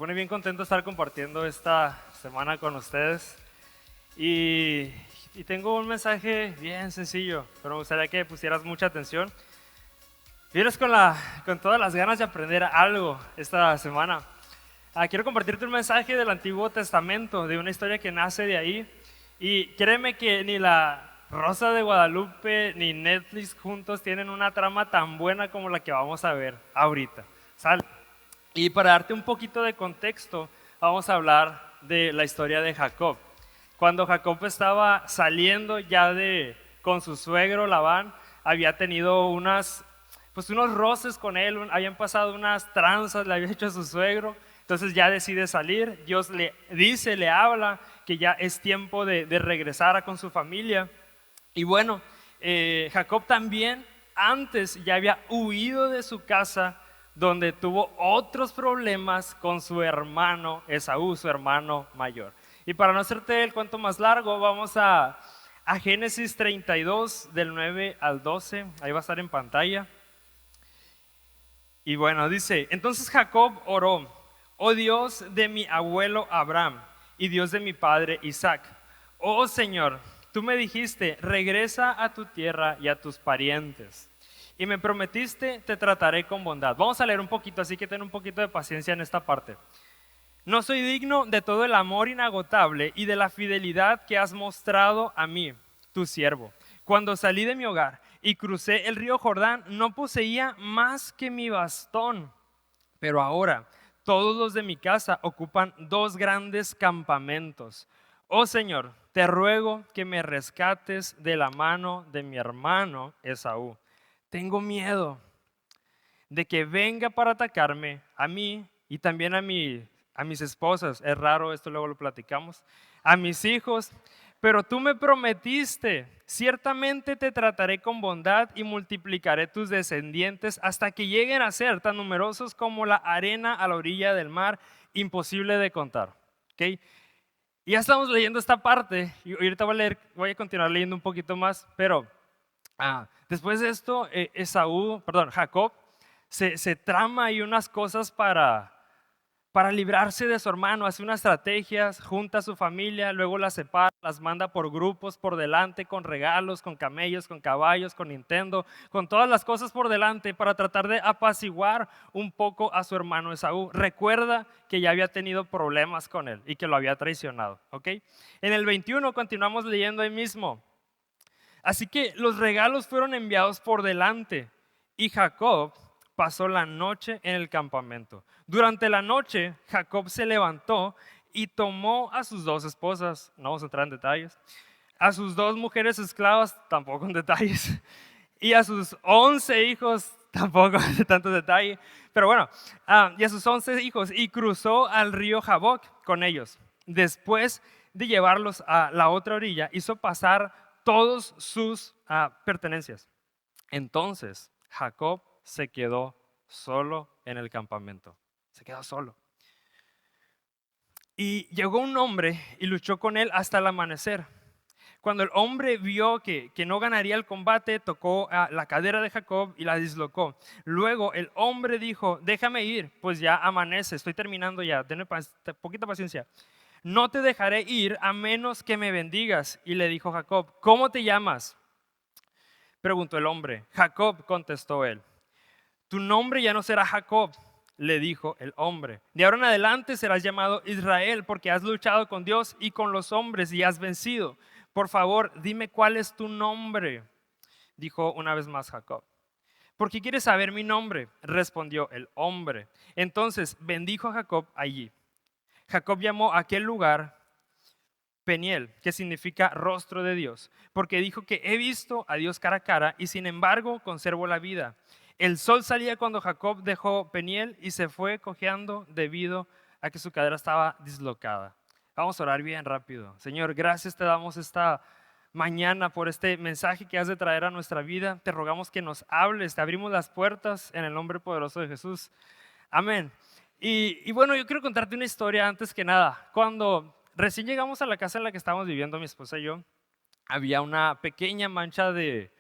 pone bien contento estar compartiendo esta semana con ustedes. Y tengo un mensaje bien sencillo, pero me gustaría que pusieras mucha atención. Vienes con todas las ganas de aprender algo esta semana. Quiero compartirte un mensaje del Antiguo Testamento, de una historia que nace de ahí. Y créeme que ni la Rosa de Guadalupe ni Netflix juntos tienen una trama tan buena como la que vamos a ver ahorita. ¿Sale? Y para darte un poquito de contexto, vamos a hablar de la historia de Jacob. Cuando Jacob estaba saliendo ya con su suegro Labán, había tenido unos roces con él, habían pasado unas tranzas, le había hecho a su suegro. Entonces ya decide salir, Dios le dice, le habla que ya es tiempo de regresar con su familia. Y bueno, Jacob también antes ya había huido de su casa, donde tuvo otros problemas con su hermano Esaú, su hermano mayor. Y para no hacerte el cuento más largo, vamos a Génesis 32, del 9 al 12, ahí va a estar en pantalla. Y bueno, dice, entonces Jacob oró: oh Dios de mi abuelo Abraham y Dios de mi padre Isaac, oh Señor, tú me dijiste, regresa a tu tierra y a tus parientes. Y me prometiste, te trataré con bondad. Vamos a leer un poquito, así que ten un poquito de paciencia en esta parte. No soy digno de todo el amor inagotable y de la fidelidad que has mostrado a mí, tu siervo. Cuando salí de mi hogar y crucé el río Jordán, no poseía más que mi bastón. Pero ahora todos los de mi casa ocupan 2 grandes campamentos. Oh Señor, te ruego que me rescates de la mano de mi hermano Esaú. Tengo miedo de que venga para atacarme a mí y también a mis esposas. Es raro, esto luego lo platicamos. A mis hijos. Pero tú me prometiste, ciertamente te trataré con bondad y multiplicaré tus descendientes hasta que lleguen a ser tan numerosos como la arena a la orilla del mar, imposible de contar. ¿Okay? Y ya estamos leyendo esta parte y ahorita voy a continuar leyendo un poquito más, pero después de esto, Jacob se trama ahí unas cosas para librarse de su hermano, hace unas estrategias, junta a su familia, luego las separa, las manda por grupos por delante, con regalos, con camellos, con caballos, con Nintendo, con todas las cosas por delante para tratar de apaciguar un poco a su hermano Esaú. Recuerda que ya había tenido problemas con él y que lo había traicionado. ¿Ok? En el 21 continuamos leyendo ahí mismo. Así que los regalos fueron enviados por delante y Jacob pasó la noche en el campamento. Durante la noche, Jacob se levantó y tomó a sus 2 esposas, no vamos a entrar en detalles, a sus 2 mujeres esclavas, tampoco en detalles, y a sus 11 hijos, tampoco en tanto detalle, pero bueno, y a sus 11 hijos, y cruzó al río Jaboc con ellos. Después de llevarlos a la otra orilla, hizo pasar todos sus pertenencias. Entonces Jacob se quedó solo en el campamento. Se quedó solo. Y llegó un hombre y luchó con él hasta el amanecer. Cuando el hombre vio que no ganaría el combate, tocó la cadera de Jacob y la dislocó. Luego el hombre dijo, déjame ir, pues ya amanece, estoy terminando ya, tenme poquita paciencia. No te dejaré ir a menos que me bendigas. Y le dijo Jacob, ¿cómo te llamas? Preguntó el hombre. Jacob, contestó él. Tu nombre ya no será Jacob, le dijo el hombre. De ahora en adelante serás llamado Israel, porque has luchado con Dios y con los hombres y has vencido. Por favor, dime cuál es tu nombre, dijo una vez más Jacob. ¿Por qué quieres saber mi nombre? Respondió el hombre. Entonces bendijo a Jacob allí. Jacob llamó a aquel lugar Peniel, que significa rostro de Dios, porque dijo que he visto a Dios cara a cara y sin embargo conservo la vida. El sol salía cuando Jacob dejó Peniel y se fue cojeando debido a que su cadera estaba dislocada. Vamos a orar bien rápido. Señor, gracias te damos esta mañana por este mensaje que has de traer a nuestra vida. Te rogamos que nos hables, te abrimos las puertas en el nombre poderoso de Jesús. Amén. Y bueno, yo quiero contarte una historia antes que nada. Cuando recién llegamos a la casa en la que estábamos viviendo mi esposa y yo, había una pequeña mancha de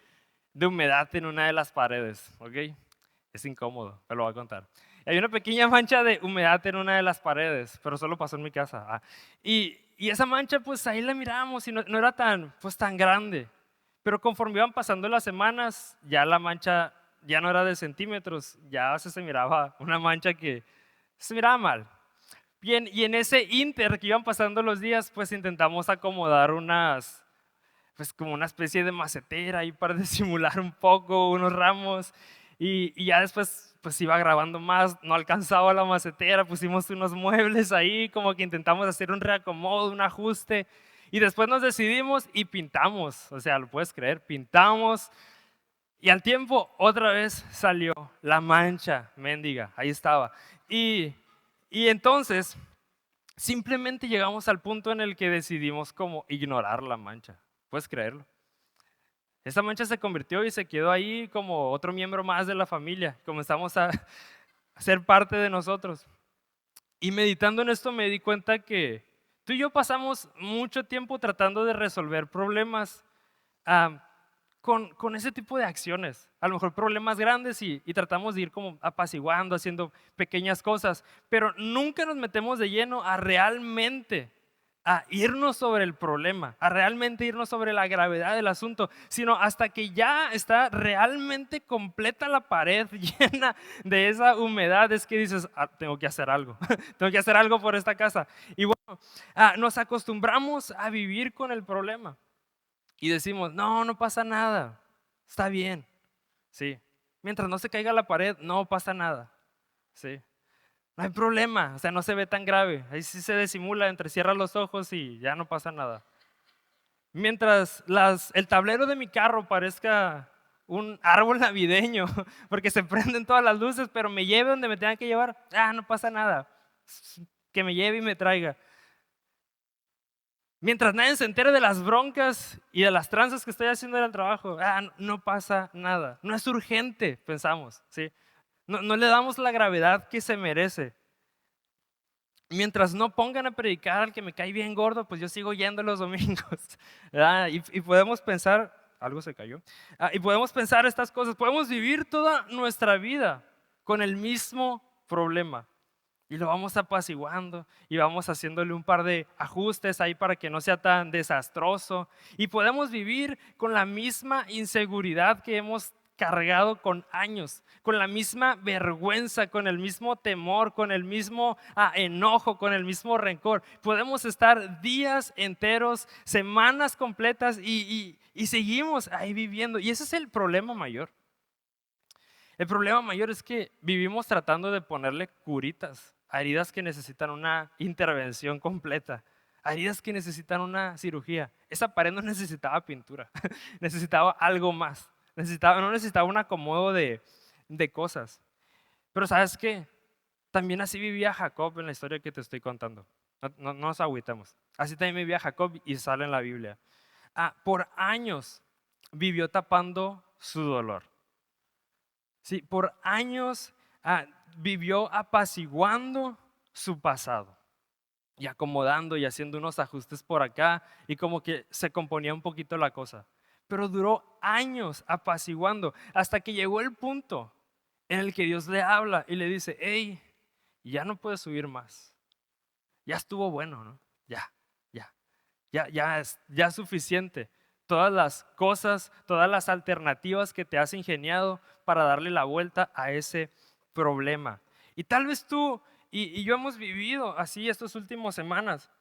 humedad en una de las paredes, ¿ok? Es incómodo, pero lo voy a contar. Hay una pequeña mancha de humedad en una de las paredes, pero solo pasó en mi casa. Y esa mancha, pues ahí la mirábamos y no era tan, pues, tan grande. Pero conforme iban pasando las semanas, ya la mancha ya no era de centímetros, ya se miraba una mancha que se miraba mal. Bien, y en ese inter que iban pasando los días, pues intentamos acomodar pues como una especie de macetera ahí para disimular un poco, unos ramos, y ya después pues iba grabando más, no alcanzaba la macetera, pusimos unos muebles ahí, como que intentamos hacer un reacomodo, un ajuste, y después nos decidimos y pintamos, o sea, lo puedes creer, pintamos, y al tiempo otra vez salió la mancha mendiga, ahí estaba, y entonces simplemente llegamos al punto en el que decidimos como ignorar la mancha, puedes creerlo. Esa mancha se convirtió y se quedó ahí como otro miembro más de la familia. Comenzamos a ser parte de nosotros. Y meditando en esto me di cuenta que tú y yo pasamos mucho tiempo tratando de resolver problemas ah, con ese tipo de acciones. A lo mejor problemas grandes y tratamos de ir como apaciguando, haciendo pequeñas cosas, pero nunca nos metemos de lleno a realmente a irnos sobre el problema, a realmente irnos sobre la gravedad del asunto, sino hasta que ya está realmente completa la pared llena de esa humedad, es que dices, tengo que hacer algo, tengo que hacer algo por esta casa. Y bueno, nos acostumbramos a vivir con el problema y decimos, no, no pasa nada, está bien, sí. Mientras no se caiga la pared, no pasa nada, sí. No hay problema, o sea, no se ve tan grave. Ahí sí se disimula, entrecierra los ojos y ya no pasa nada. Mientras el tablero de mi carro parezca un árbol navideño, porque se prenden todas las luces, pero me lleve donde me tengan que llevar, no pasa nada. Que me lleve y me traiga. Mientras nadie se entere de las broncas y de las tranzas que estoy haciendo en el trabajo, no pasa nada. No es urgente, pensamos, ¿sí? No le damos la gravedad que se merece. Mientras no pongan a predicar al que me cae bien gordo, pues yo sigo yendo los domingos. ¿Verdad? Y podemos pensar, algo se cayó, y podemos pensar estas cosas, podemos vivir toda nuestra vida con el mismo problema. Y lo vamos apaciguando y vamos haciéndole un par de ajustes ahí para que no sea tan desastroso. Y podemos vivir con la misma inseguridad que hemos cargado con años, con la misma vergüenza, con el mismo temor, con el mismo enojo, con el mismo rencor. Podemos estar días enteros, semanas completas y seguimos ahí viviendo. Y ese es el problema mayor. El problema mayor es que vivimos tratando de ponerle curitas a heridas que necesitan una intervención completa, a heridas que necesitan una cirugía. Esa pared no necesitaba pintura, necesitaba algo más, no necesitaba un acomodo de cosas. Pero ¿sabes qué? También así vivía Jacob en la historia que te estoy contando. No nos agüitemos. Así también vivía Jacob y sale en la Biblia. Por años vivió tapando su dolor. Sí, por años vivió apaciguando su pasado y acomodando y haciendo unos ajustes por acá y como que se componía un poquito la cosa. Pero duró años apaciguando hasta que llegó el punto en el que Dios le habla y le dice, hey, ya no puedes subir más. Ya estuvo bueno, ¿no? Ya es suficiente. Todas las cosas, todas las alternativas que te has ingeniado para darle la vuelta a ese problema. Y tal vez tú y yo hemos vivido así estas últimas semanas.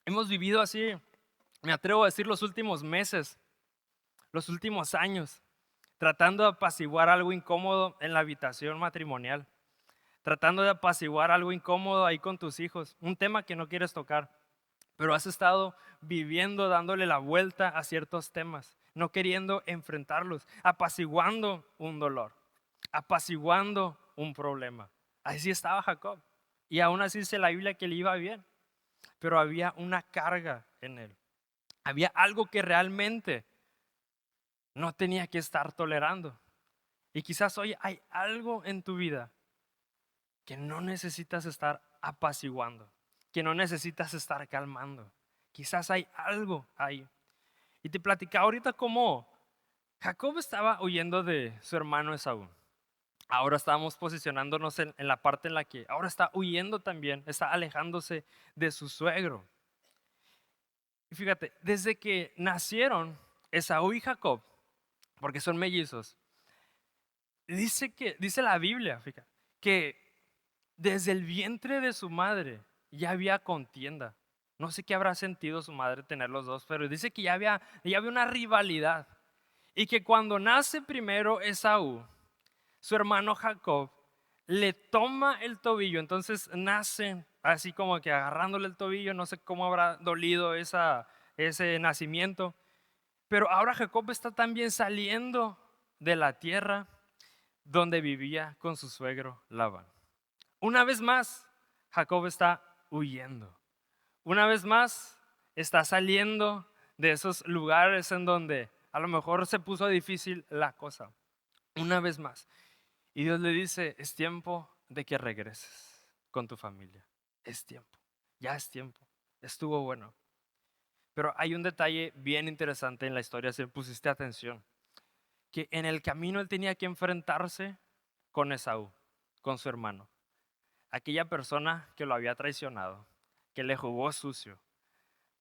Hemos vivido así, me atrevo a decir, los últimos meses, los últimos años, tratando de apaciguar algo incómodo en la habitación matrimonial, tratando de apaciguar algo incómodo ahí con tus hijos, un tema que no quieres tocar. Pero has estado viviendo dándole la vuelta a ciertos temas, no queriendo enfrentarlos, apaciguando un dolor, apaciguando un problema. Así estaba Jacob. Y aún así dice la Biblia que le iba bien, pero había una carga en él. Había algo que realmente no tenía que estar tolerando. Y quizás hoy hay algo en tu vida que no necesitas estar apaciguando, que no necesitas estar calmando. Quizás hay algo ahí. Y te platicaba ahorita cómo Jacob estaba huyendo de su hermano Esaú. ahora estamos posicionándonos en la parte en la que ahora está huyendo también, está alejándose de su suegro. Y fíjate, desde que nacieron Esaú y Jacob, porque son mellizos, dice la Biblia, fíjate, que desde el vientre de su madre ya había contienda. No sé qué habrá sentido su madre tener los dos, pero dice que ya había una rivalidad. Y que cuando nace primero Esaú, su hermano Jacob le toma el tobillo, entonces nace así como que agarrándole el tobillo, no sé cómo habrá dolido ese nacimiento, pero ahora Jacob está también saliendo de la tierra donde vivía con su suegro Labán. Una vez más, Jacob está huyendo. Una vez más, está saliendo de esos lugares en donde a lo mejor se puso difícil la cosa. Una vez más. Y Dios le dice, es tiempo de que regreses con tu familia. Es tiempo, ya es tiempo. Estuvo bueno. Pero hay un detalle bien interesante en la historia, si pusiste atención, que en el camino él tenía que enfrentarse con Esaú, con su hermano. Aquella persona que lo había traicionado, que le jugó sucio,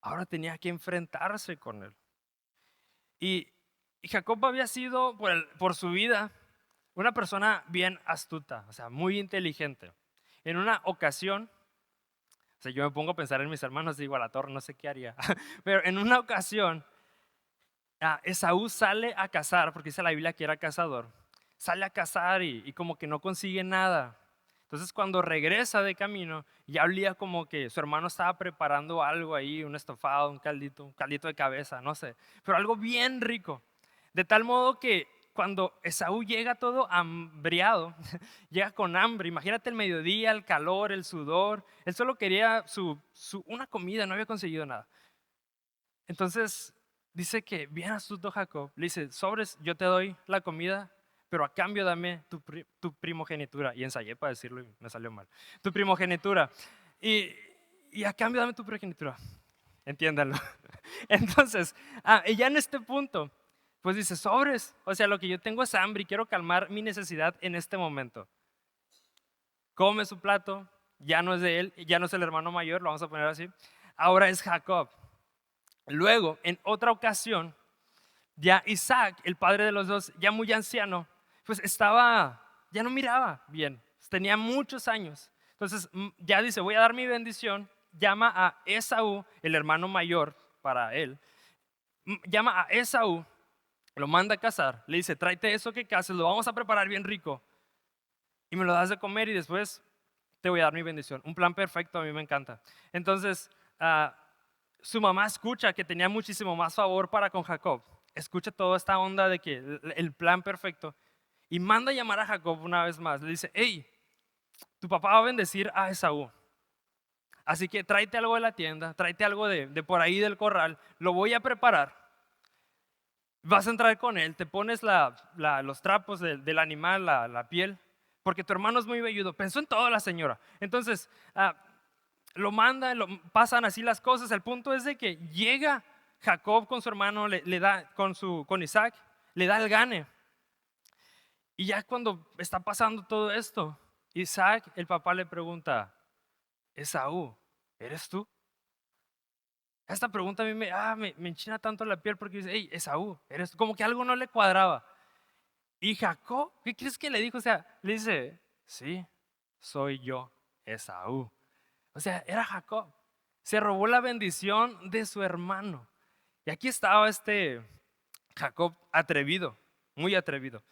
ahora tenía que enfrentarse con él. Y, y Jacob había sido por su vida una persona bien astuta, o sea, muy inteligente. En una ocasión, o sea, yo me pongo a pensar en mis hermanos, digo, a la torre, no sé qué haría, pero en una ocasión, Esaú sale a cazar, porque dice la Biblia que era cazador, sale a cazar y como que no consigue nada. Entonces cuando regresa de camino, ya olía como que su hermano estaba preparando algo ahí, un estofado, un caldito de cabeza, no sé, pero algo bien rico. De tal modo que cuando Esaú llega todo hambriado, llega con hambre, imagínate el mediodía, el calor, el sudor, él solo quería una comida, no había conseguido nada. Entonces dice que bien astuto Jacob, le dice, sobres, yo te doy la comida, pero a cambio dame tu primogenitura. Y ensayé para decirlo y me salió mal. Tu primogenitura. Y, y a cambio dame tu primogenitura. Entiéndanlo. Entonces, y ya en este punto, pues dice, sobres, o sea, lo que yo tengo es hambre y quiero calmar mi necesidad en este momento. Come su plato, ya no es de él, ya no es el hermano mayor, lo vamos a poner así. Ahora es Jacob. Luego, en otra ocasión, ya Isaac, el padre de los dos, ya muy anciano, pues ya no miraba bien, tenía muchos años. Entonces ya dice, voy a dar mi bendición, llama a Esaú, el hermano mayor para él, llama a Esaú, lo manda a cazar, le dice, tráete eso que cases, lo vamos a preparar bien rico y me lo das de comer y después te voy a dar mi bendición. Un plan perfecto, a mí me encanta. Entonces, su mamá escucha que tenía muchísimo más favor para con Jacob. Escucha toda esta onda de que el plan perfecto. Y manda a llamar a Jacob una vez más. Le dice, hey, tu papá va a bendecir a Esaú. Así que tráete algo de la tienda, tráete algo de por ahí del corral. Lo voy a preparar. Vas a entrar con él, te pones los trapos del animal, la piel, porque tu hermano es muy velludo. Pensó en todo la señora. Entonces, lo manda, pasan así las cosas. El punto es de que llega Jacob con su hermano, le da con Isaac, le da el gane. Y ya cuando está pasando todo esto, Isaac, el papá le pregunta, Esaú, ¿eres tú? Esta pregunta a mí me enchina tanto la piel porque dice, hey, Esaú, eres tú. Como que algo no le cuadraba. Y Jacob, ¿qué crees que le dijo? O sea, le dice, sí, soy yo, Esaú. O sea, era Jacob. Se robó la bendición de su hermano. Y aquí estaba este Jacob atrevido, muy atrevido.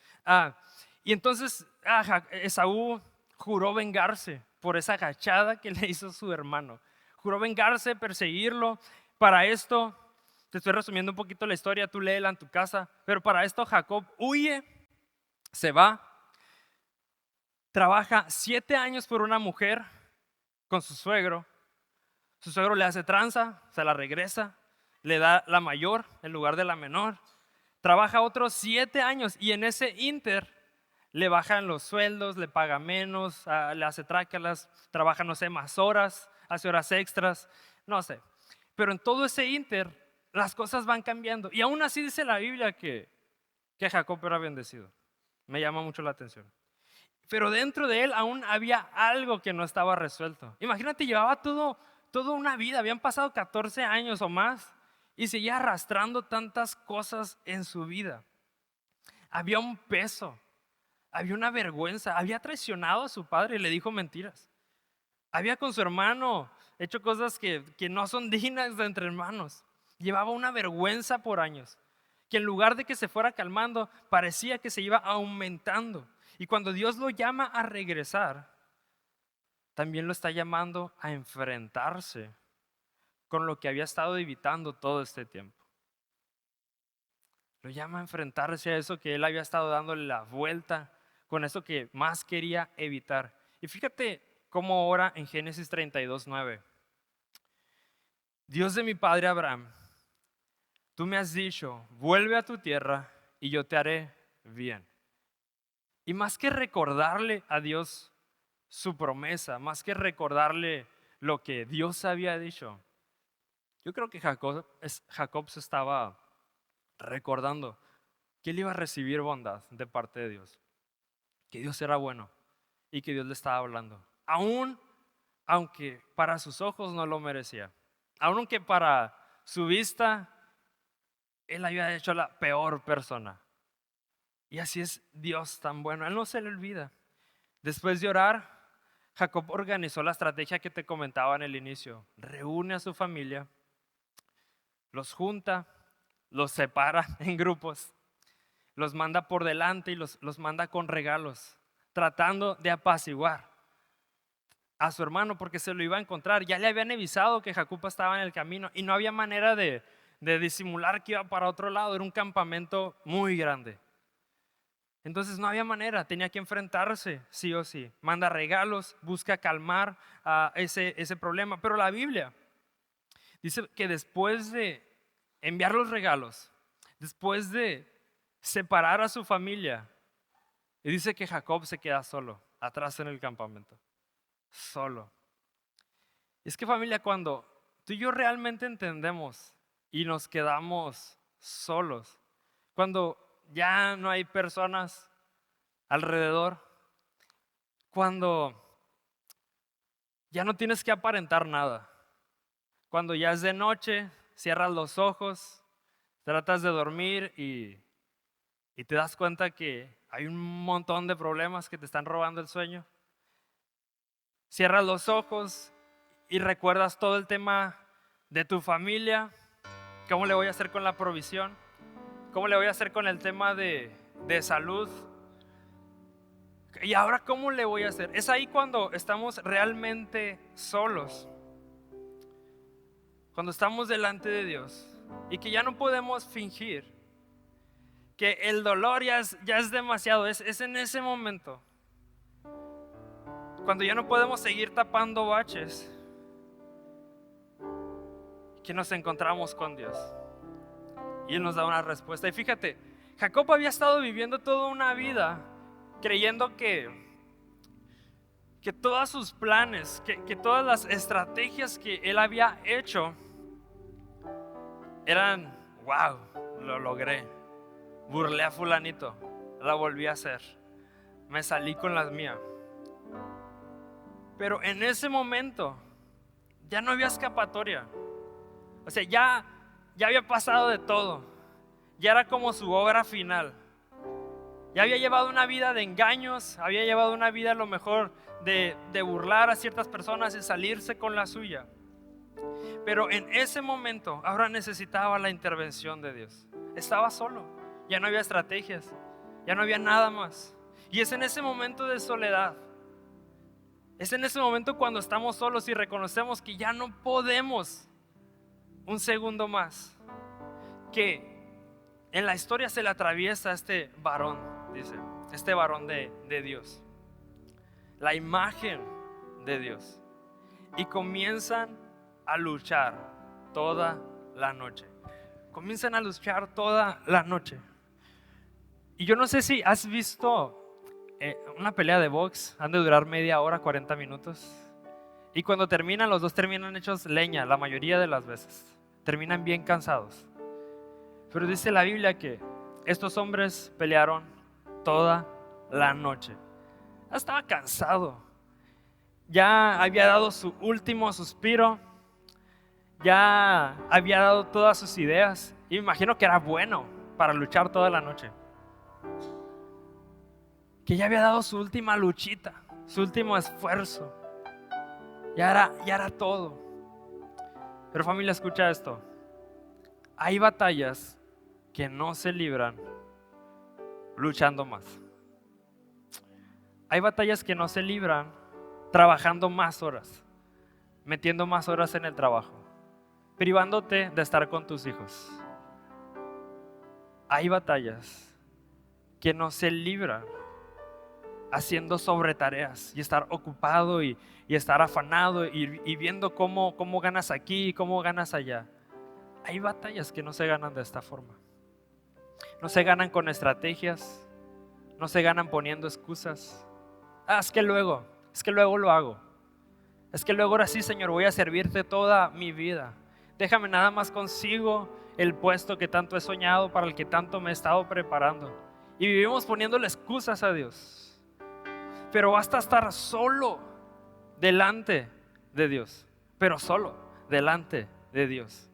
Y entonces Esaú juró vengarse por esa agachada que le hizo su hermano. Juró vengarse, perseguirlo. Para esto, te estoy resumiendo un poquito la historia, tú léela en tu casa, pero para esto Jacob huye, se va, trabaja 7 años por una mujer con su suegro le hace tranza, se la regresa, le da la mayor en lugar de la menor. Trabaja otros 7 años y en ese inter le bajan los sueldos, le paga menos, le hace trácalas, trabaja, no sé, más horas, hace horas extras, no sé. Pero en todo ese inter las cosas van cambiando. Y aún así dice la Biblia que Jacob era bendecido. Me llama mucho la atención. pero dentro de él aún había algo que no estaba resuelto. Imagínate, llevaba toda una vida, habían pasado 14 años o más y seguía arrastrando tantas cosas en su vida. Había un peso, había una vergüenza, había traicionado a su padre y le dijo mentiras. Había con su hermano hecho cosas que no son dignas de entre hermanos. Llevaba una vergüenza por años, que en lugar de que se fuera calmando, parecía que se iba aumentando. Y cuando Dios lo llama a regresar, también lo está llamando a enfrentarse con lo que había estado evitando todo este tiempo. Lo llama a enfrentarse a eso que él había estado dándole la vuelta, con eso que más quería evitar. Y fíjate cómo ora en Génesis 32:9. Dios de mi padre Abraham, tú me has dicho, vuelve a tu tierra y yo te haré bien. Y más que recordarle a Dios su promesa, más que recordarle lo que Dios había dicho, yo creo que Jacob se estaba recordando que él iba a recibir bondad de parte de Dios, que Dios era bueno y que Dios le estaba hablando, aunque para sus ojos no lo merecía, aunque para su vista él había hecho la peor persona. Y así es Dios tan bueno, Él no se le olvida. Después de orar, Jacob organizó la estrategia que te comentaba en el inicio. Reúne a su familia, los junta, los separa en grupos, los manda por delante y los manda con regalos, tratando de apaciguar a su hermano porque se lo iba a encontrar. Ya le habían avisado que Jacob estaba en el camino y no había manera de disimular que iba para otro lado. Era un campamento muy grande. Entonces no había manera, tenía que enfrentarse sí o sí. Manda regalos, busca calmar ese problema. Pero la Biblia dice que después de enviar los regalos, después de separar a su familia, y dice que Jacob se queda solo, atrás en el campamento, solo. Es que familia, cuando tú y yo realmente entendemos y nos quedamos solos, cuando ya no hay personas alrededor, cuando ya no tienes que aparentar nada, cuando ya es de noche, cierras los ojos, tratas de dormir y te das cuenta que hay un montón de problemas que te están robando el sueño. Cierras los ojos y recuerdas todo el tema de tu familia. ¿Cómo le voy a hacer con la provisión? ¿Cómo le voy a hacer con el tema de salud? ¿Y ahora cómo le voy a hacer? Es ahí cuando estamos realmente solos, cuando estamos delante de Dios y que ya no podemos fingir, que el dolor ya es demasiado. Es en ese momento cuando ya no podemos seguir tapando baches, que nos encontramos con Dios y Él nos da una respuesta. Y fíjate, Jacob había estado viviendo toda una vida creyendo que todos sus planes, que todas las estrategias que él había hecho eran, wow, lo logré, burlé a fulanito, la volví a hacer, me salí con las mías. Pero en ese momento ya no había escapatoria. O sea, ya había pasado de todo. Ya era como su obra final. Ya había llevado una vida de engaños, había llevado una vida a lo mejor de burlar a ciertas personas y salirse con la suya. Pero en ese momento ahora necesitaba la intervención de Dios. Estaba solo, ya no había estrategias, ya no había nada más. Y es en ese momento de soledad, es en ese momento cuando estamos solos y reconocemos que ya no podemos un segundo más, que en la historia se le atraviesa a este varón, dice, este varón de Dios, la imagen de Dios, y comienzan a luchar toda la noche. Comienzan a luchar toda la noche. Y yo no sé si has visto una pelea de box, han de durar media hora, 40 minutos. Y cuando terminan, los dos terminan hechos leña, la mayoría de las veces. Terminan bien cansados. Pero dice la Biblia que estos hombres pelearon toda la noche. Estaba cansado. Ya había dado su último suspiro. Ya había dado todas sus ideas. Y me imagino que era bueno para luchar toda la noche. Que ya había dado su última luchita, su último esfuerzo. Ya era todo. Pero familia, escucha esto. Hay batallas que no se libran luchando más. Hay batallas que no se libran trabajando más horas, metiendo más horas en el trabajo, privándote de estar con tus hijos. Hay batallas que no se libran haciendo sobretareas y estar ocupado y estar afanado y viendo cómo ganas aquí y cómo ganas allá. Hay batallas que no se ganan de esta forma. No se ganan con estrategias, no se ganan poniendo excusas. Es que luego lo hago. Es que luego ahora sí, Señor, voy a servirte toda mi vida. Déjame nada más consigo el puesto que tanto he soñado, para el que tanto me he estado preparando. Y vivimos poniéndole excusas a Dios. Pero basta estar solo delante de Dios. Pero solo delante de Dios.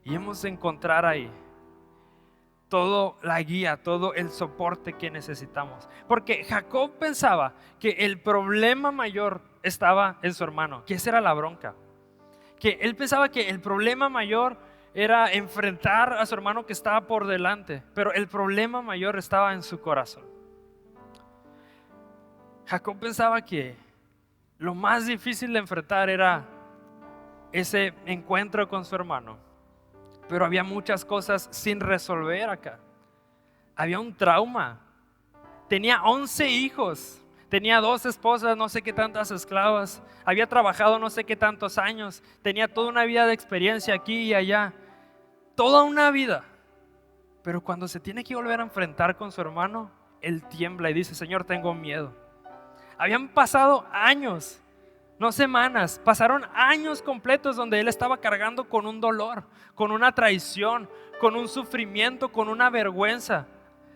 Y hemos de encontrar ahí toda la guía, todo el soporte que necesitamos. Porque Jacob pensaba que el problema mayor estaba en su hermano, que esa era la bronca. Que él pensaba que el problema mayor era enfrentar a su hermano que estaba por delante, pero el problema mayor estaba en su corazón. Jacob pensaba que lo más difícil de enfrentar era ese encuentro con su hermano. Pero había muchas cosas sin resolver acá. Había un trauma. Tenía 11 hijos. Tenía 2 esposas, no sé qué tantas esclavas. Había trabajado no sé qué tantos años. Tenía toda una vida de experiencia aquí y allá. Toda una vida. Pero cuando se tiene que volver a enfrentar con su hermano, él tiembla y dice: Señor, tengo miedo. Habían pasado años, no semanas, pasaron años completos donde él estaba cargando con un dolor, con una traición, con un sufrimiento, con una vergüenza.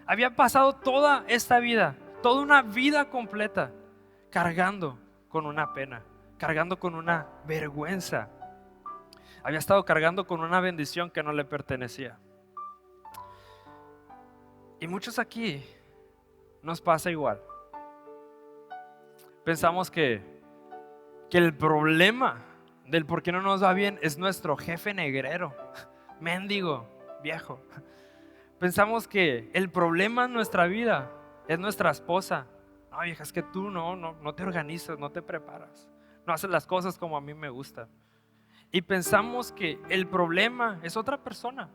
Había pasado toda esta vida, toda una vida completa, cargando con una pena, cargando con una vergüenza. Había estado cargando con una bendición que no le pertenecía. Y muchos aquí nos pasa igual. Pensamos que el problema del por qué no nos va bien es nuestro jefe negrero, mendigo, viejo. Pensamos que el problema en nuestra vida es nuestra esposa. No, vieja, es que tú no te organizas, no te preparas, no haces las cosas como a mí me gusta. Y pensamos que el problema es otra persona,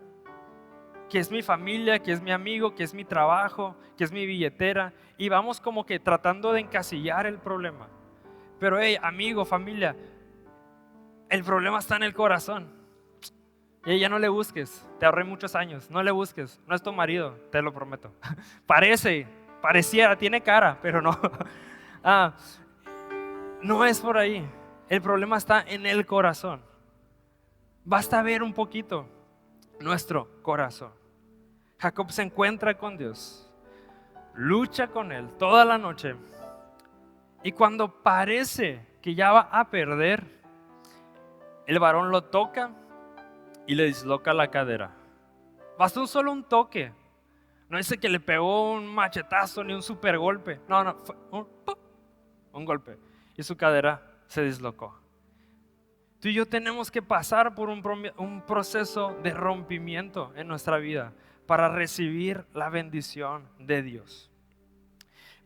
que es mi familia, que es mi amigo, que es mi trabajo, que es mi billetera. Y vamos como que tratando de encasillar el problema. Pero hey, amigo, familia, el problema está en el corazón. Y ya no le busques, te ahorré muchos años, no le busques, no es tu marido, te lo prometo. Pareciera, tiene cara, pero no. No es por ahí, el problema está en el corazón. Basta ver un poquito nuestro corazón. Jacob se encuentra con Dios, lucha con Él toda la noche. Y cuando parece que ya va a perder, el varón lo toca y le disloca la cadera. Bastó solo un toque. No dice que le pegó un machetazo ni un super golpe. No, fue un golpe. Y su cadera se dislocó. Tú y yo tenemos que pasar por un proceso de rompimiento en nuestra vida para recibir la bendición de Dios.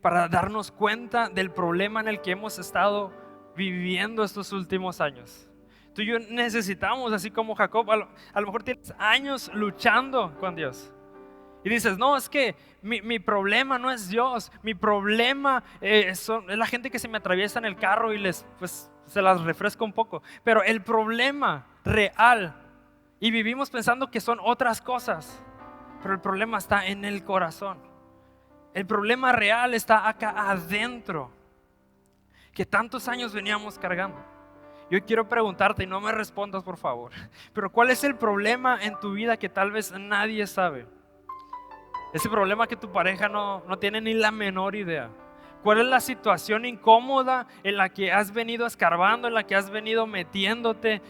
Para darnos cuenta del problema en el que hemos estado viviendo estos últimos años. Tú y yo necesitamos, así como Jacob, a lo mejor tienes años luchando con Dios. Y dices: no, es que mi problema no es Dios. Mi problema es la gente que se me atraviesa en el carro y se las refresco un poco. Pero el problema real, y vivimos pensando que son otras cosas, pero el problema está en el corazón. El problema real está acá adentro, que tantos años veníamos cargando. Yo quiero preguntarte, y no me respondas por favor, pero ¿cuál es el problema en tu vida que tal vez nadie sabe? Ese problema que tu pareja no tiene ni la menor idea, ¿Cuál es la situación incómoda en la que has venido escarbando, en la que has venido metiéndote,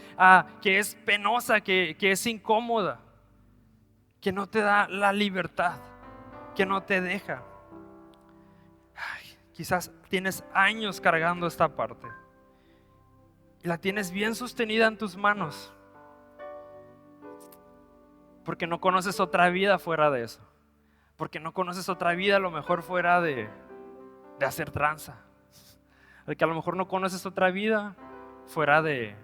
que es penosa, que es incómoda, que no te da la libertad, que no te deja? Quizás tienes años cargando esta parte y la tienes bien sostenida en tus manos porque no conoces otra vida fuera de eso, porque no conoces otra vida a lo mejor fuera de hacer tranza, porque a lo mejor no conoces otra vida fuera de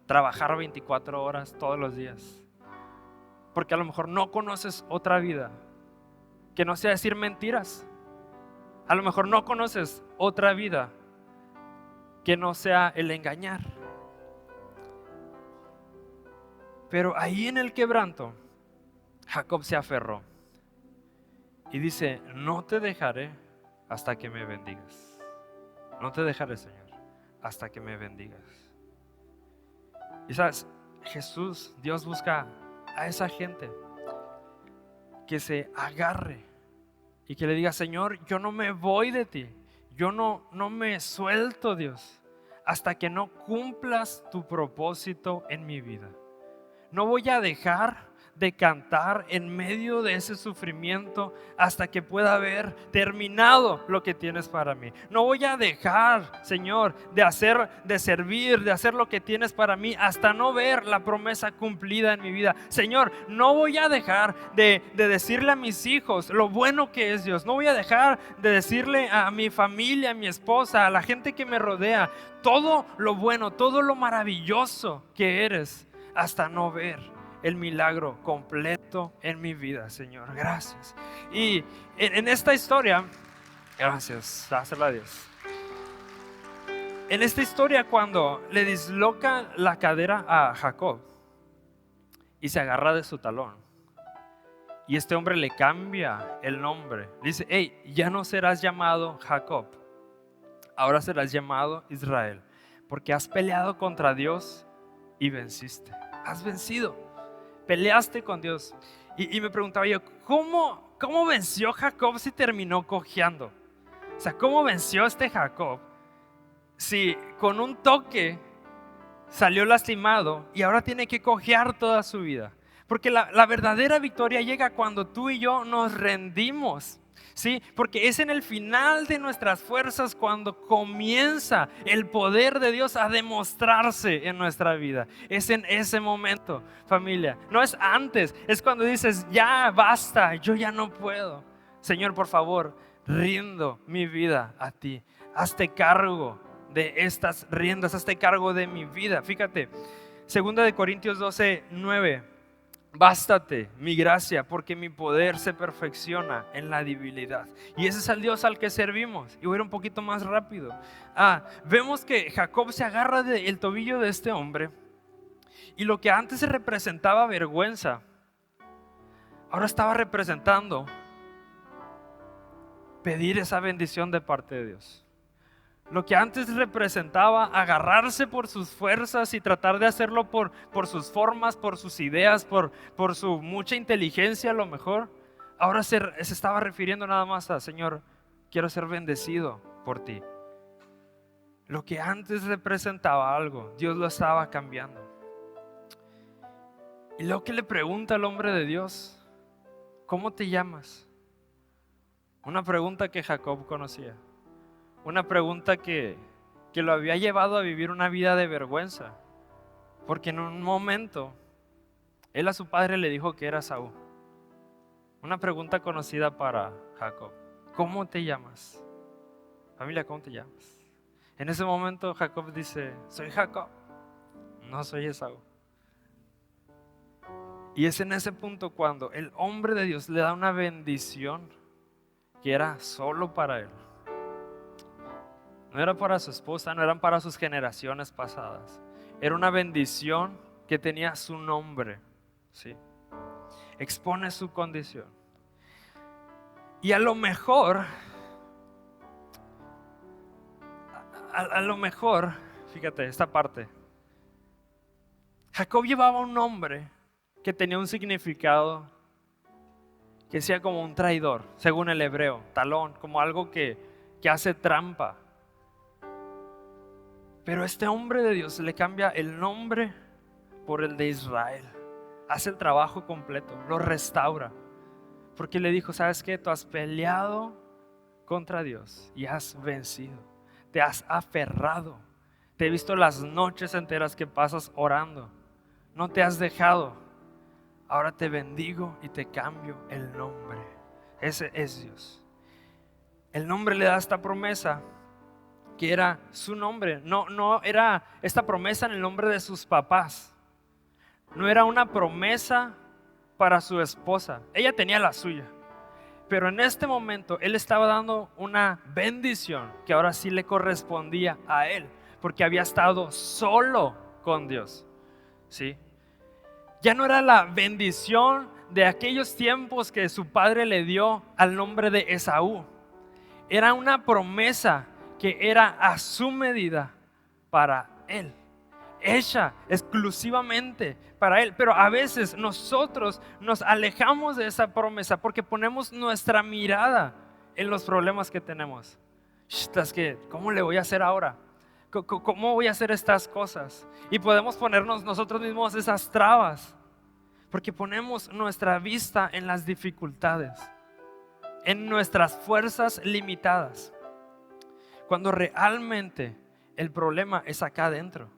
trabajar 24 horas todos los días, porque a lo mejor no conoces otra vida que no sea decir mentiras. A lo mejor no conoces otra vida que no sea el engañar. Pero ahí en el quebranto, Jacob se aferró y dice: no te dejaré hasta que me bendigas. No te dejaré, Señor, hasta que me bendigas. Y sabes, Jesús, Dios busca a esa gente que se agarre y que le diga: Señor, yo no me voy de ti, yo no me suelto, Dios, hasta que no cumplas tu propósito en mi vida. No voy a dejar de cantar en medio de ese sufrimiento hasta que pueda haber terminado lo que tienes para mí. No voy a dejar, Señor, de servir, de hacer lo que tienes para mí hasta no ver la promesa cumplida en mi vida. Señor, no voy a dejar de decirle a mis hijos lo bueno que es Dios. No voy a dejar de decirle a mi familia, a mi esposa, a la gente que me rodea, todo lo bueno, todo lo maravilloso que eres, hasta no ver el milagro completo en mi vida, Señor. Gracias. Y en esta historia, gracias, dásela a Dios. En esta historia, cuando le disloca la cadera a Jacob y se agarra de su talón, y este hombre le cambia el nombre, le dice: hey, ya no serás llamado Jacob, ahora serás llamado Israel, porque has peleado contra Dios y venciste. Has vencido. Peleaste con Dios. Y me preguntaba yo: ¿cómo venció Jacob si terminó cojeando? O sea, ¿cómo venció este Jacob si con un toque salió lastimado y ahora tiene que cojear toda su vida? Porque la verdadera victoria llega cuando tú y yo nos rendimos. ¿Sí? Porque es en el final de nuestras fuerzas cuando comienza el poder de Dios a demostrarse en nuestra vida. Es en ese momento, familia. No es antes, es cuando dices: ya basta, yo ya no puedo. Señor, por favor, rindo mi vida a ti. Hazte cargo de estas riendas, hazte cargo de mi vida. Fíjate, 2 Corintios 12:9. Bástate mi gracia, porque mi poder se perfecciona en la debilidad. Y ese es el Dios al que servimos. Y voy a ir un poquito más rápido. Vemos que Jacob se agarra del tobillo de este hombre, y lo que antes se representaba vergüenza, ahora estaba representando pedir esa bendición de parte de Dios. Lo que antes representaba agarrarse por sus fuerzas y tratar de hacerlo por sus formas, por sus ideas, por su mucha inteligencia a lo mejor, ahora se estaba refiriendo nada más a: Señor, quiero ser bendecido por ti. Lo que antes representaba algo, Dios lo estaba cambiando. Y luego que le pregunta al hombre de Dios: ¿cómo te llamas? Una pregunta que Jacob conocía. Una pregunta que lo había llevado a vivir una vida de vergüenza, porque en un momento él a su padre le dijo que era Saúl. Una pregunta conocida para Jacob: ¿cómo te llamas? Familia, ¿cómo te llamas? En ese momento Jacob dice: soy Jacob, no soy Esaú. Y es en ese punto cuando el hombre de Dios le da una bendición que era solo para él. No era para su esposa, no eran para sus generaciones pasadas. Era una bendición que tenía su nombre, ¿sí? Expone su condición. Y a lo mejor, fíjate esta parte. Jacob llevaba un nombre que tenía un significado que decía como un traidor, según el hebreo, talón, como algo que que hace trampa. Pero este hombre de Dios le cambia el nombre por el de Israel. Hace el trabajo completo, lo restaura. Porque le dijo, ¿sabes qué? Tú has peleado contra Dios y has vencido. Te has aferrado. Te he visto las noches enteras que pasas orando. No te has dejado. Ahora te bendigo y te cambio el nombre. Ese es Dios. El nombre le da esta promesa que era su nombre. No era esta promesa en el nombre de sus papás. No era una promesa para su esposa. Ella tenía la suya. Pero en este momento él estaba dando una bendición que ahora sí le correspondía a él, porque había estado solo con Dios. ¿Sí? Ya no era la bendición de aquellos tiempos que su padre le dio al nombre de Esaú. Era una promesa que era a su medida para él, hecha exclusivamente para él. Pero a veces nosotros nos alejamos de esa promesa porque ponemos nuestra mirada en los problemas que tenemos. Es que, ¿cómo le voy a hacer ahora? ¿Cómo voy a hacer estas cosas? Y podemos ponernos nosotros mismos esas trabas porque ponemos nuestra vista en las dificultades, en nuestras fuerzas limitadas, cuando realmente el problema es acá adentro.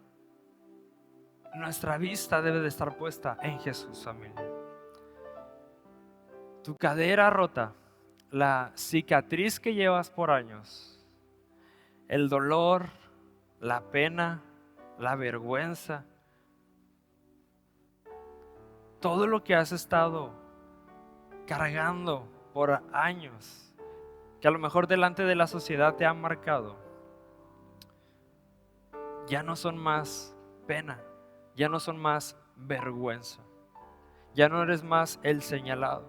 Nuestra vista debe de estar puesta en Jesús, familia. Tu cadera rota, la cicatriz que llevas por años, el dolor, la pena, la vergüenza, todo lo que has estado cargando por años, que a lo mejor delante de la sociedad te han marcado, ya no son más pena, ya no son más vergüenza, ya no eres más el señalado.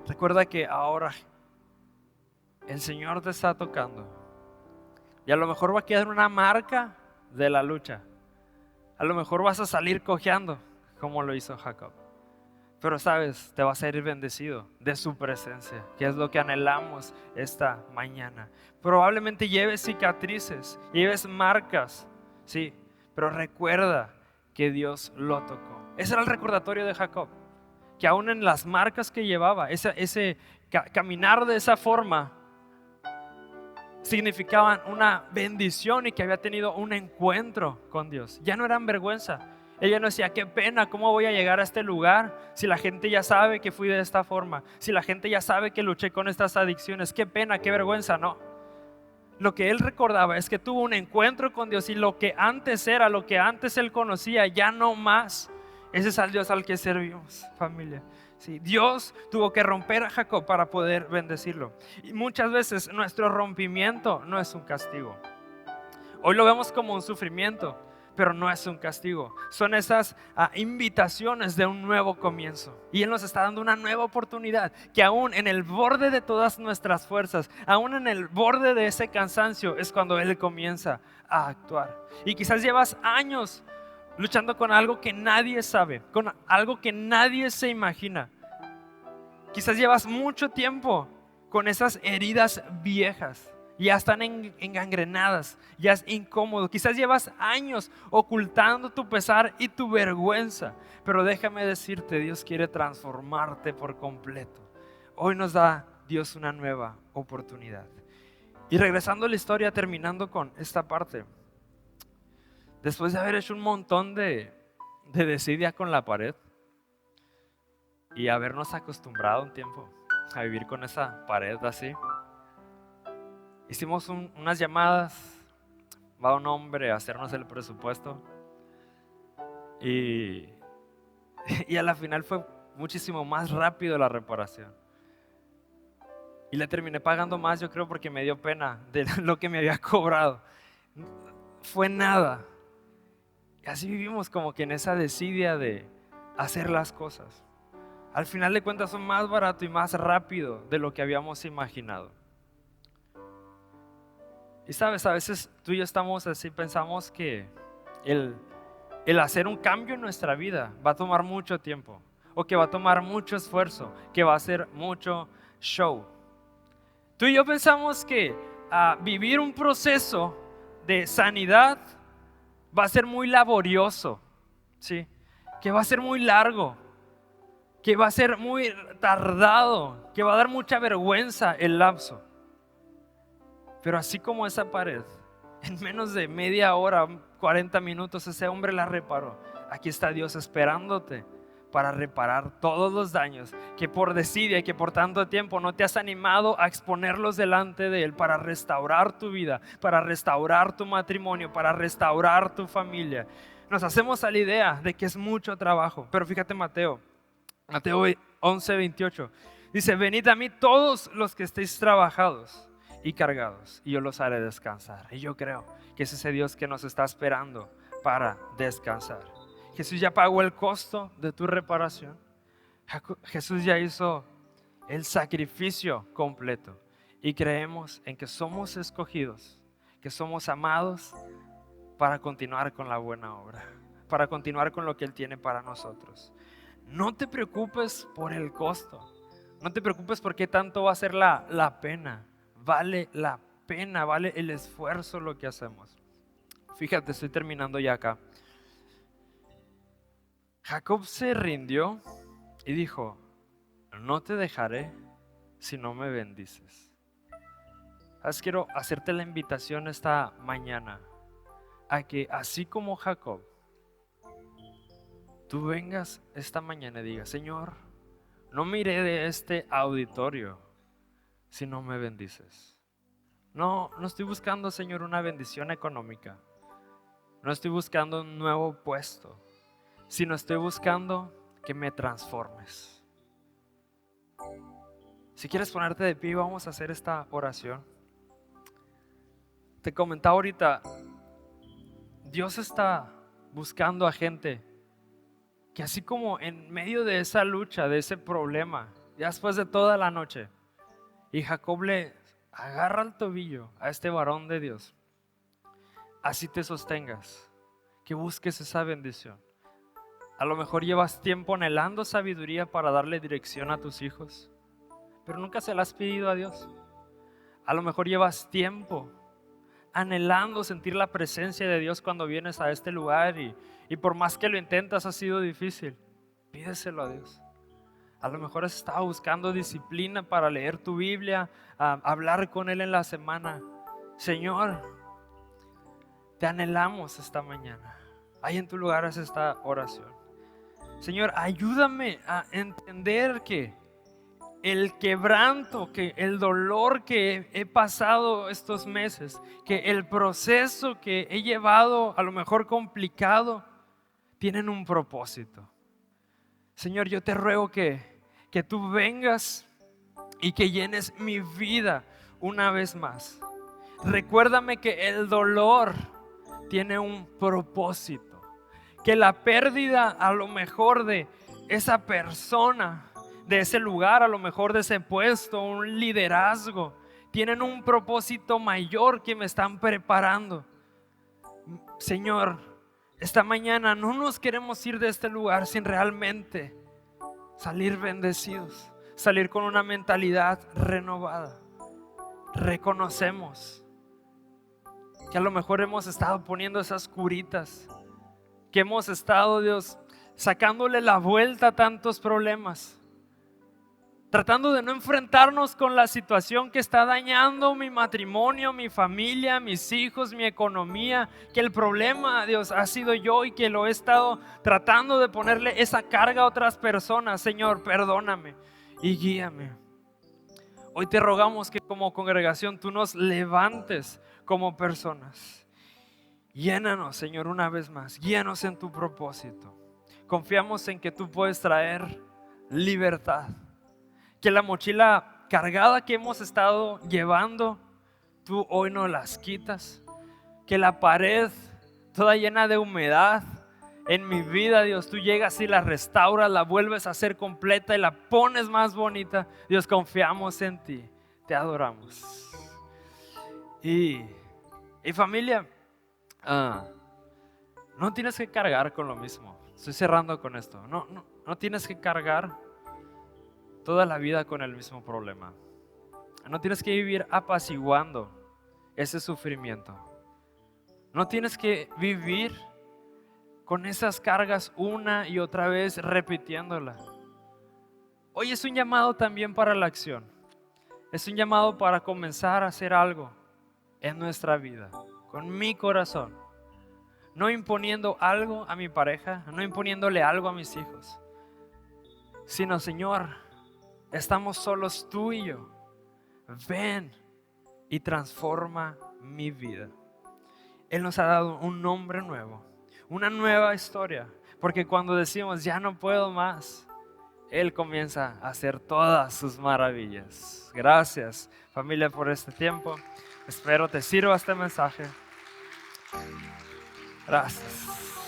Recuerda que ahora el Señor te está tocando y a lo mejor va a quedar una marca de la lucha. A lo mejor vas a salir cojeando como lo hizo Jacob, pero sabes, te vas a ir bendecido de su presencia, que es lo que anhelamos esta mañana. Probablemente lleves cicatrices, lleves marcas, sí, pero recuerda que Dios lo tocó. Ese era el recordatorio de Jacob, que aún en las marcas que llevaba, ese caminar de esa forma significaban una bendición y que había tenido un encuentro con Dios. Ya no eran vergüenza. Ella no decía, qué pena, ¿cómo voy a llegar a este lugar si la gente ya sabe que fui de esta forma? Si la gente ya sabe que luché con estas adicciones, qué pena, qué vergüenza. No. Lo que él recordaba es que tuvo un encuentro con Dios y lo que antes era, lo que antes él conocía, ya no más. Ese es el Dios al que servimos, familia. Sí, Dios tuvo que romper a Jacob para poder bendecirlo. Y muchas veces nuestro rompimiento no es un castigo. Hoy lo vemos como un sufrimiento, pero no es un castigo. Son esas invitaciones de un nuevo comienzo. Y Él nos está dando una nueva oportunidad, que aún en el borde de todas nuestras fuerzas, aún en el borde de ese cansancio, es cuando Él comienza a actuar. Y quizás llevas años luchando con algo que nadie sabe, con algo que nadie se imagina. Quizás llevas mucho tiempo con esas heridas viejas. Ya están engangrenadas, ya es incómodo. Quizás llevas años ocultando tu pesar y tu vergüenza, pero déjame decirte, Dios quiere transformarte por completo. Hoy nos da Dios una nueva oportunidad. Y regresando a la historia, terminando con esta parte, después de haber hecho un montón de desidia con la pared y habernos acostumbrado un tiempo a vivir con esa pared así, hicimos unas llamadas, va un hombre a hacernos el presupuesto y a la final fue muchísimo más rápido la reparación. Y le terminé pagando más, yo creo, porque me dio pena de lo que me había cobrado. Fue nada. Y así vivimos como que en esa desidia de hacer las cosas. Al final de cuentas son más barato y más rápido de lo que habíamos imaginado. Y sabes, a veces tú y yo estamos así, pensamos que el hacer un cambio en nuestra vida va a tomar mucho tiempo, o que va a tomar mucho esfuerzo, que va a ser mucho show. Tú y yo pensamos que vivir un proceso de sanidad va a ser muy laborioso, ¿sí? Que va a ser muy largo, que va a ser muy tardado, que va a dar mucha vergüenza el lapso. Pero así como esa pared, en menos de media hora, 40 minutos, ese hombre la reparó. Aquí está Dios esperándote para reparar todos los daños que por desidia y que por tanto tiempo no te has animado a exponerlos delante de Él, para restaurar tu vida, para restaurar tu matrimonio, para restaurar tu familia. Nos hacemos a la idea de que es mucho trabajo, pero fíjate Mateo 11:28 dice: venid a mí todos los que estéis trabajados y cargados, y yo los haré descansar. Y yo creo que es ese Dios que nos está esperando para descansar. Jesús ya pagó el costo de tu reparación. Jesús ya hizo el sacrificio completo, y creemos en que somos escogidos, que somos amados para continuar con la buena obra, para continuar con lo que Él tiene para nosotros. No te preocupes por el costo, no te preocupes por qué tanto va a ser la pena. Vale la pena, vale el esfuerzo lo que hacemos. Fíjate, estoy terminando ya acá. Jacob se rindió y dijo: no te dejaré si no me bendices. ¿Sabes? Quiero hacerte la invitación esta mañana a que, así como Jacob, tú vengas esta mañana y digas: Señor, no me iré de este auditorio si no me bendices. No estoy buscando, Señor, una bendición económica. No estoy buscando un nuevo puesto, sino estoy buscando que me transformes. Si quieres ponerte de pie, vamos a hacer esta oración. Te comentaba ahorita, Dios está buscando a gente que, así como en medio de esa lucha, de ese problema, ya después de toda la noche, y Jacob le agarra el tobillo a este varón de Dios, así te sostengas, que busques esa bendición. A lo mejor llevas tiempo anhelando sabiduría para darle dirección a tus hijos, pero nunca se la has pedido a Dios. A lo mejor llevas tiempo anhelando sentir la presencia de Dios cuando vienes a este lugar, y por más que lo intentas ha sido difícil. Pídeselo a Dios. A lo mejor has estado buscando disciplina para leer tu Biblia, hablar con Él en la semana. Señor, te anhelamos esta mañana. Ahí en tu lugar haz esta oración. Señor, ayúdame a entender que el quebranto, que el dolor que he pasado estos meses, que el proceso que he llevado, a lo mejor complicado, tienen un propósito. Señor, yo te ruego que tú vengas y que llenes mi vida una vez más. Recuérdame que el dolor tiene un propósito, que la pérdida a lo mejor de esa persona, de ese lugar, a lo mejor de ese puesto, un liderazgo, tienen un propósito mayor que me están preparando. Señor, esta mañana no nos queremos ir de este lugar sin realmente salir bendecidos, salir con una mentalidad renovada. Reconocemos que a lo mejor hemos estado poniendo esas curitas, que hemos estado, Dios, sacándole la vuelta a tantos problemas, tratando de no enfrentarnos con la situación que está dañando mi matrimonio, mi familia, mis hijos, mi economía. Que el problema, Dios, ha sido yo, y que lo he estado tratando de ponerle esa carga a otras personas. Señor, perdóname y guíame. Hoy te rogamos que como congregación tú nos levantes como personas. Llénanos, Señor, una vez más. Guíanos en tu propósito. Confiamos en que tú puedes traer libertad. Que la mochila cargada que hemos estado llevando, tú hoy nos las quitas. Que la pared toda llena de humedad en mi vida, Dios, tú llegas y la restauras, la vuelves a hacer completa y la pones más bonita. Dios, confiamos en ti, te adoramos. Y familia, no tienes que cargar con lo mismo. Estoy cerrando con esto. No tienes que cargar toda la vida con el mismo problema. No tienes que vivir apaciguando ese sufrimiento. No tienes que vivir con esas cargas una y otra vez repitiéndola. Hoy es un llamado también para la acción. Es un llamado para comenzar a hacer algo en nuestra vida, con mi corazón. No imponiendo algo a mi pareja, no imponiéndole algo a mis hijos, sino, Señor, estamos solos tú y yo. Ven y transforma mi vida. Él nos ha dado un nombre nuevo, una nueva historia, porque cuando decimos ya no puedo más, Él comienza a hacer todas sus maravillas. Gracias, familia, por este tiempo. Espero te sirva este mensaje. Gracias.